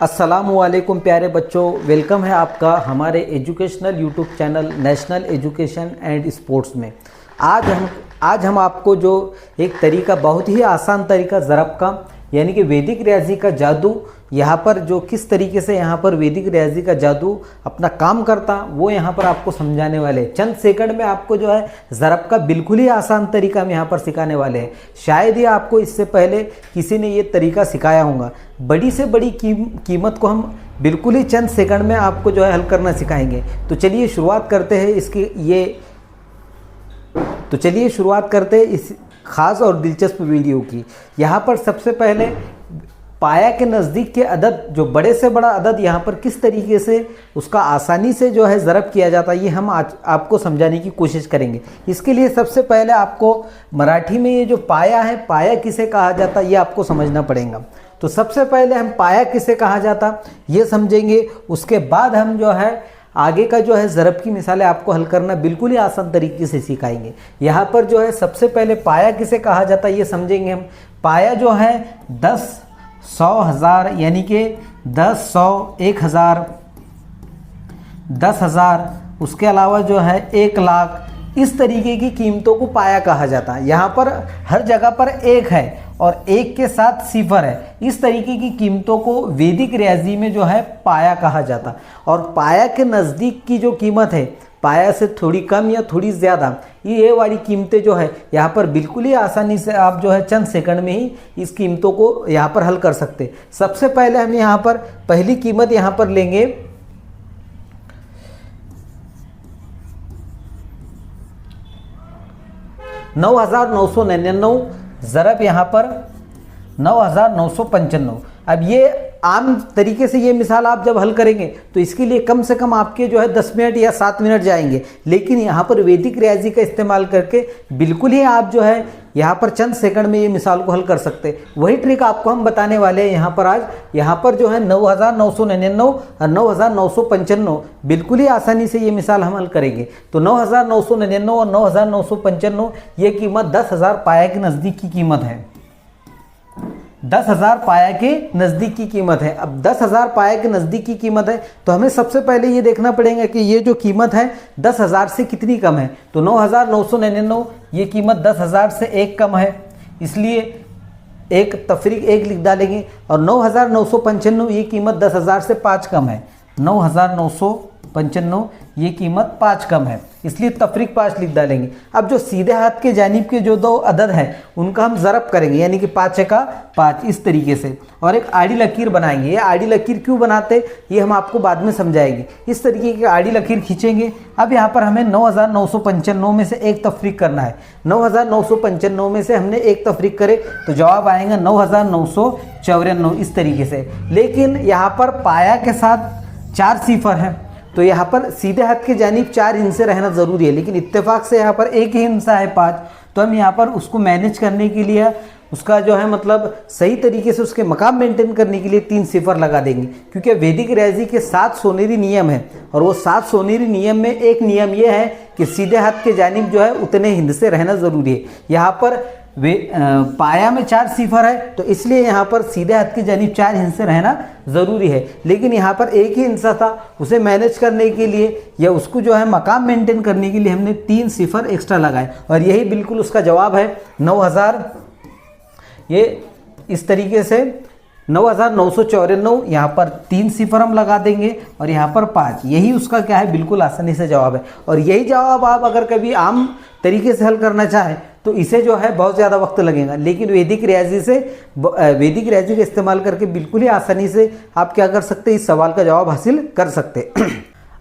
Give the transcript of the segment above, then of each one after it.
अस्सलामुअलैकुम प्यारे बच्चों, वेलकम है आपका हमारे educational YouTube channel national education and sports में। आज हम आपको जो एक तरीका, बहुत ही आसान तरीका ज़रब का यानी कि वैदिक रियाजी का जादू, यहाँ पर जो किस तरीके से यहाँ पर वैदिक रियाजी का जादू अपना काम करता वो यहाँ पर आपको समझाने वाले हैं। चंद सेकंड में आपको जो है ज़रब का बिल्कुल ही आसान तरीका हम यहाँ पर सिखाने वाले हैं। शायद ही आपको इससे पहले किसी ने ये तरीका सिखाया होगा। बड़ी से बड़ी कीमत को हम बिल्कुल ही चंद सेकंड में आपको जो है हल करना सिखाएंगे। तो चलिए शुरुआत करते हैं इस ख़ास और दिलचस्प वीडियो की। यहाँ पर सबसे पहले पाया के नज़दीक के अदद, जो बड़े से बड़ा अदद यहाँ पर किस तरीके से उसका आसानी से जो है ज़रब किया जाता है, ये हम आज आपको समझाने की कोशिश करेंगे। इसके लिए सबसे पहले आपको मराठी में ये जो पाया है, पाया किसे कहा जाता है ये आपको समझना पड़ेगा। तो सबसे पहले हम पाया किसे कहा जाता ये समझेंगे, उसके बाद हम जो है आगे का जो है ज़रब की मिसालें आपको हल करना बिल्कुल ही आसान तरीके से सिखाएंगे। यहाँ पर जो है सबसे पहले पाया किसे कहा जाता है ये समझेंगे हम। पाया जो है 10, 100, 1000 यानी कि 10, 100, 1000, 10,000, उसके अलावा जो है 1 लाख, इस तरीके की कीमतों को पाया कहा जाता है। यहाँ पर हर जगह पर 1 है और 1 के साथ 0 है। इस तरीके की कीमतों को वैदिक रियाजी में जो है पाया कहा जाता। और पाया के नज़दीक की जो कीमत है, पाया से थोड़ी कम या थोड़ी ज़्यादा, ये वाली कीमतें जो है यहाँ पर बिल्कुल ही आसानी से आप जो है चंद सेकंड में ही इस कीमतों को यहाँ पर हल कर सकते। सबसे पहले हम यहाँ पर पहली कीमत यहाँ पर लेंगे 9,999, ज़रब यहाँ पर 9,995। अब ये आम तरीके से ये मिसाल आप जब हल करेंगे तो इसके लिए कम से कम आपके जो है 10 मिनट या 7 मिनट जाएंगे, लेकिन यहाँ पर वैदिक रियाजी का इस्तेमाल करके बिल्कुल ही आप जो है यहाँ पर चंद सेकंड में ये मिसाल को हल कर सकते। वही ट्रिक आपको हम बताने वाले हैं यहाँ पर आज। यहाँ पर जो है 9,999 और 9,995 बिल्कुल ही आसानी से ये मिसाल हम हल करेंगे। तो 9,999 और 9,995 ये कीमत 10,000 पाया के नज़दीक की कीमत है। 10,000 पाया के नज़दीक की कीमत है। अब 10,000 पाया के नज़दीक की कीमत है तो हमें सबसे पहले ये देखना पड़ेगा कि ये जो कीमत है 10,000 से कितनी कम है। तो 9,999 ये कीमत 10,000 से 1 कम है, इसलिए एक तफरीक 1 लिख डालेंगे। और 9,995 ये कीमत 10,000 से 5 कम है। 9,995 ये कीमत 5 कम है, इसलिए तफरीक 5 लिख डालेंगे। अब जो सीधे हाथ के जानिब के जो 2 अदद हैं उनका हम ज़रब करेंगे, यानी कि 5 का 5 इस तरीके से, और एक आड़ी लकीर बनाएंगे। ये आड़ी लकीर क्यों बनाते ये हम आपको बाद में समझाएंगे। इस तरीके की आड़ी लकीर खींचेंगे। अब यहाँ पर हमें 9,995 में से एक तफरीक करना है। 9,995 में से हमने एक तफरीक करे तो जवाब आएगा 9,994 इस तरीके से। लेकिन यहाँ पर पाया के साथ 4 सिफर हैं तो यहाँ पर सीधे हाथ के जानिब 4 हिस्से रहना ज़रूरी है, लेकिन इत्तेफाक से यहाँ पर एक ही हिस्सा है 5। तो हम यहाँ पर उसको मैनेज करने के लिए, उसका जो है मतलब सही तरीके से उसके मकाम मेंटेन करने के लिए 3 सिफर लगा देंगे, क्योंकि वैदिक रियाजी के 7 सोनेरी नियम है और वो 7 सोनेरी नियम में एक नियम ये है कि सीधे हाथ के जानिब जो है उतने हिस्से रहना ज़रूरी है। यहाँ पर पाया में 4 सिफर है तो इसलिए यहाँ पर सीधे हाथ की जानिब 4 हिस्से रहना ज़रूरी है, लेकिन यहाँ पर एक ही हिस्सा था। उसे मैनेज करने के लिए या उसको जो है मकाम मेंटेन करने के लिए हमने 3 सिफर एक्स्ट्रा लगाए और यही बिल्कुल उसका जवाब है 9,000। ये इस तरीके से 9,994, यहाँ पर 3 सिफर हम लगा देंगे और यहाँ पर 5, यही उसका क्या है बिल्कुल आसानी से जवाब है। और यही जवाब आप अगर कभी आम तरीके से हल करना चाहें तो इसे जो है बहुत ज़्यादा वक्त लगेगा, लेकिन वैदिक रियाजी का इस्तेमाल करके बिल्कुल ही आसानी से आप क्या कर सकते हैं, इस सवाल का जवाब हासिल कर सकते।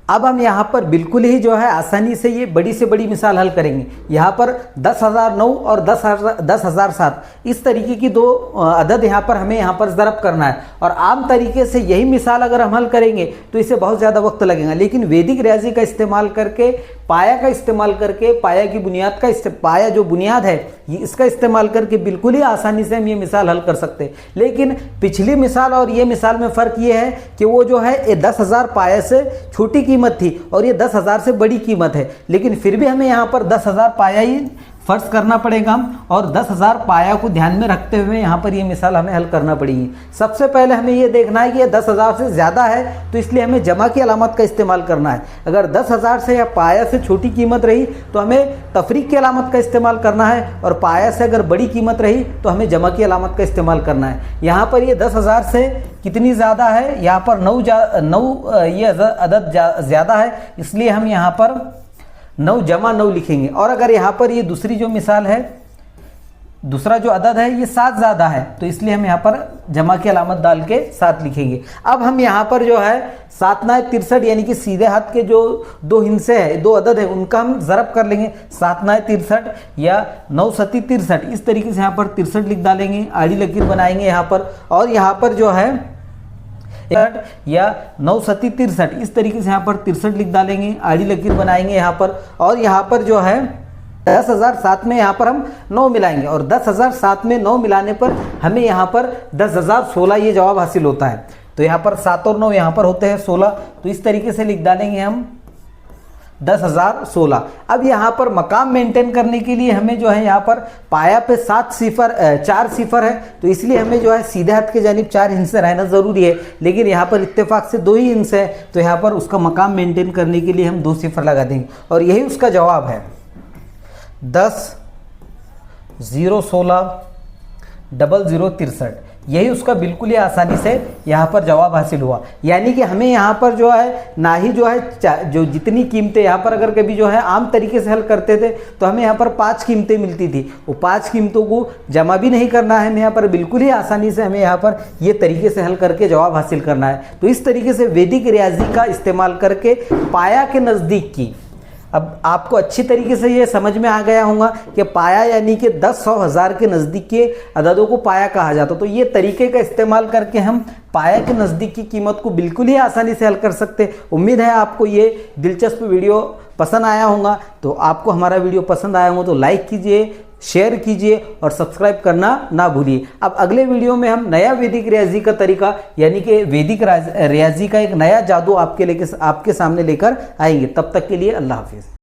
अब हम यहाँ पर बिल्कुल ही जो है आसानी से ये बड़ी से बड़ी मिसाल हल करेंगे। यहाँ पर 10,009 और 10,007 इस तरीके की 2 अदद यहाँ पर हमें यहाँ पर ज़रब करना है। और आम तरीके से यही मिसाल अगर हम हल करेंगे तो इसे बहुत ज़्यादा वक्त लगेगा, लेकिन वैदिक रियाजी का इस्तेमाल करके, पाया का इस्तेमाल करके, पाया की बुनियाद का पाया जो बुनियाद है इसका इस्तेमाल करके बिल्कुल ही आसानी से हम ये मिसाल हल कर सकते हैं। लेकिन पिछली मिसाल और ये मिसाल में फ़र्क ये है कि वो जो है 10,000 पाया से छोटी कीमत थी और ये 10,000 से बड़ी कीमत है, लेकिन फिर भी हमें यहाँ पर 10,000 पाया ही फर्ज करना पड़ेगा हम, और 10,000 पाया को ध्यान में रखते हुए यहाँ पर ये मिसाल हमें हल करना पड़ेगी। सबसे पहले हमें ये देखना है कि ये 10,000 से ज़्यादा है, तो इसलिए हमें जमा की अलामत का इस्तेमाल करना है। अगर 10,000 से या पाया से छोटी कीमत रही तो हमें तफरीक की अलामत का इस्तेमाल करना है, और पाया से अगर बड़ी कीमत रही तो हमें जमा की अलामत का इस्तेमाल करना है। यहाँ पर ये 10,000 से कितनी ज़्यादा है, यहाँ पर 9 ये अदद ज़्यादा है, इसलिए हम यहाँ पर 9 जमा 9 लिखेंगे। और अगर यहाँ पर ये दूसरी जो मिसाल है, दूसरा जो अदद है ये 7 ज़्यादा है, तो इसलिए हम यहाँ पर जमा की अलामत डाल के 7 लिखेंगे। अब हम यहाँ पर जो है 7 9 63 यानी कि सीधे हाथ के जो 2 हिस्से हैं, 2 अदद है, उनका हम ज़रब कर लेंगे। 7 9 63 या 9 7 63, इस तरीके से यहाँ पर 63 लिख डालेंगे, आड़ी लकीर बनाएंगे यहाँ पर। और यहाँ पर जो है या 9 7 63, इस तरीके से यहाँ पर 63 लिख डालेंगे, आड़ी लकीर बनाएंगे यहाँ पर। और यहाँ पर जो है 10,000 साथ में यहाँ पर हम 9 मिलाएंगे, और 10,000 साथ में 9 मिलाने पर हमें यहाँ पर 10,016 ये जवाब हासिल होता है। तो यहाँ पर 7 और 9 यहाँ पर होते हैं 16, तो इस तरीके से लिख डालेंगे हम 10,016। अब यहाँ पर मकाम मेंटेन करने के लिए हमें जो है यहाँ पर पाया पे 4 सिफर है, तो इसलिए हमें जो है सीधे हाथ के जानिब 4 हिस्से रहना ज़रूरी है, लेकिन यहाँ पर इत्तेफाक से 2 ही हिस्से है, तो यहाँ पर उसका मकाम मेंटेन करने के लिए हम 2 सिफर लगा देंगे, और यही उसका जवाब है 10 0 16 00 63। यही उसका बिल्कुल ही आसानी से यहाँ पर जवाब हासिल हुआ। यानी कि हमें यहाँ पर जो है ना ही जो है जो जितनी कीमतें यहाँ पर अगर कभी जो है आम तरीके से हल करते थे तो हमें यहाँ पर 5 कीमतें मिलती थी, वो 5 कीमतों को जमा भी नहीं करना है, हमें यहाँ पर बिल्कुल ही आसानी से हमें यहाँ पर ये तरीके से हल करके जवाब हासिल करना है। तो इस तरीके से वैदिक रियाजी का इस्तेमाल करके पाया के नज़दीक की, अब आपको अच्छी तरीके से ये समझ में आ गया होगा कि पाया यानी कि 10 100 1000 के नज़दीक के अददों को पाया कहा जाता। तो ये तरीके का इस्तेमाल करके हम पाया के नज़दीक की कीमत को बिल्कुल ही आसानी से हल कर सकते हैं। उम्मीद है आपको ये दिलचस्प वीडियो पसंद आया होगा। तो आपको हमारा वीडियो पसंद आया हो तो लाइक कीजिए, शेयर कीजिए और सब्सक्राइब करना ना भूलिए। अब अगले वीडियो में हम नया वैदिक रियाजी का तरीका यानी कि वैदिक रियाजी का एक नया जादू आपके सामने लेकर आएंगे। तब तक के लिए अल्लाह हाफिज़।